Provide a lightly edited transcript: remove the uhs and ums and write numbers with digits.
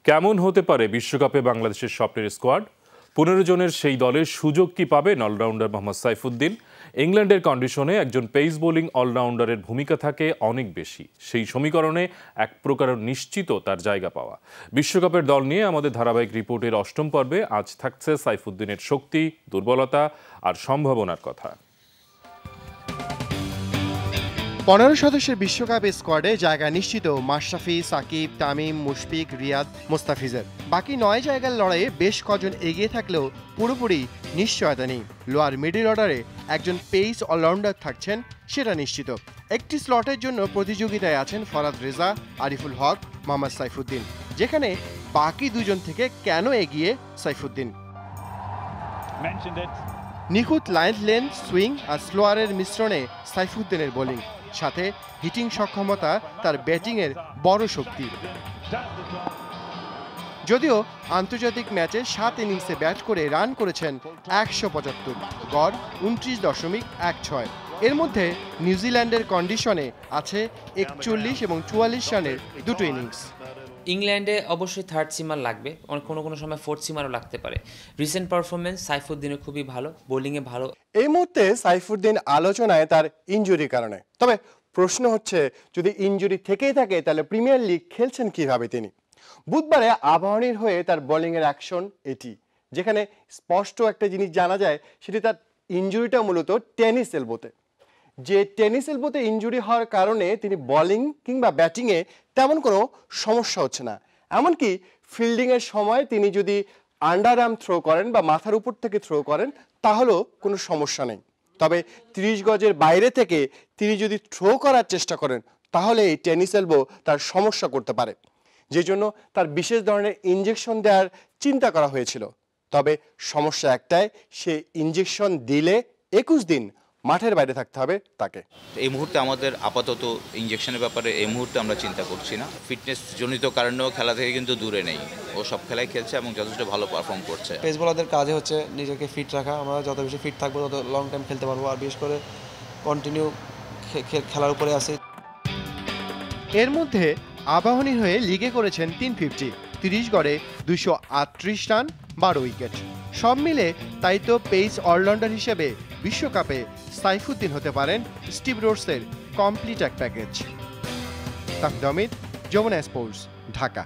কেমন হতে পারে বিশ্বকাপে বাংলাদেশের স্বপ্নের স্কোয়াড? 15 জনের সেই দলের সুযোগ কি পাবেন অলরাউন্ডার মোহাম্মদ সাইফুদ্দিন? ইংল্যান্ডের কন্ডিশনে একজন পেস বোলিং অলরাউন্ডারের ভূমিকা থাকে অনেক বেশি। সেই সমীকরণে এক প্রকার নিশ্চিত তার জায়গা পাওয়া। বিশ্বকাপের দল নিয়ে আমাদের ধারাবাহিক রিপোর্টের 8ম পর্বে আজ থাকছে সাইফুদ্দিনের শক্তি, দুর্বলতা আর সম্ভাবনার কথা। 15 সদস্যের বিশ্বকাপ স্কোয়াডে জায়গা নিশ্চিত মাশরাফি, সাকিব, তামিম, মুশফিক, রিয়াদ, মোস্তাফিজের। বাকি 9 জায়গার লড়াইয়ে বেশ কজন এগিয়ে থাকলেও পুরোপুরি নিশ্চয়তা নেই। লোয়ার মিডল অর্ডারে একজন পেস অলরাউন্ডার থাকছেন, সেটা নিশ্চিত। একটি স্লটের জন্য প্রতিযোগিতায় আছেন ফরাদ রেজা, আরিফুল হক, মোহাম্মদ সাইফুদ্দিন, যেখানে বাকি দুজন থেকে কেন এগিয়ে সাইফুদ্দিন? নিখুঁত লাইন লেন, সুইং আর স্লোয়ারের মিশ্রণে সাইফুদ্দিনের বোলিং, সাথে হিটিং সক্ষমতা তার ব্যাটিংয়ের বড় শক্তি। যদিও আন্তর্জাতিক ম্যাচে 7 ইনিংসে ব্যাট করে রান করেছেন 175, গড় 29.16। এর মধ্যে নিউজিল্যান্ডের কন্ডিশনে আছে 41 এবং 44 রানের দুটো ইনিংস। ইংল্যান্ডে অবশ্যই থার্ড সিমার লাগবে, কোনো সময় ফোর্থ সিমারও লাগতে পারে। রিসেন্ট পারফরমেন্স সাইফুদ্দিনের খুবই ভালো, বোলিংয়ে ভালো। এই মুহূর্তে সাইফুদ্দিন আলোচনায় তার ইনজুরির কারণে। তবে প্রশ্ন হচ্ছে, যদি ইনজুরি থেকেই থাকে তাহলে প্রিমিয়ার লিগ খেলছেন কিভাবে তিনি? বুধবারে আবাহনীর হয়ে তার বোলিংয়ের অ্যাকশন এটি, যেখানে স্পষ্ট একটা জিনিস জানা যায়, সেটি তার ইনজুরিটা মূলত টেনিস এলবোতে। যে টেনিস এলবোতে ইনজুরি হওয়ার কারণে তিনি বোলিং কিংবা ব্যাটিংয়ে তেমন কোনো সমস্যা হচ্ছে না। এমনকি ফিল্ডিংয়ের সময় তিনি যদি আন্ডার আর্ম থ্রো করেন বা মাথার উপর থেকে থ্রো করেন তাহলেও কোনো সমস্যা নেই। তবে 30 গজের বাইরে থেকে তিনি যদি থ্রো করার চেষ্টা করেন তাহলে এই টেনিস এলবো তার সমস্যা করতে পারে, যে জন্য তার বিশেষ ধরনের ইনজেকশন দেওয়ার চিন্তা করা হয়েছিল। তবে সমস্যা একটাই, সে ইনজেকশন দিলে 21 দিন মাঠের বাইরে থাকতে হবে তাকে। এই মুহূর্তে আমাদের আপাতত ইনজেকশনের ব্যাপারে এই মুহূর্তে আমরা চিন্তা করছি না। ফিটনেস জনিত কারণেও খেলা থেকে কিন্তু দূরে নেই, ও সব খেলায় খেলছে এবং যথেষ্ট ভালো পারফর্ম করছে। পেস বোলারদের কাজে হচ্ছে নিজেকে ফিট রাখা। আমরা যত বেশি ফিট থাকবো তত লং টাইম খেলতে পারবো, আর বিশেষ করে কন্টিনিউ খেলার উপরে আছে। এর মধ্যে আবাহনীর হয়ে লিগে করেছেন 350, 30 গড়ে 238 রান, 12 উইকেট। সব মিলে তাই তো পেস অলরাউন্ডার হিসেবে বিশ্বকাপে সাইফুদ্দিন হতে পারেন স্টিভ রোডসের কমপ্লিট এক প্যাকেজ। তাফিদ আহমেদ, যমুনা স্পোর্টস, ঢাকা।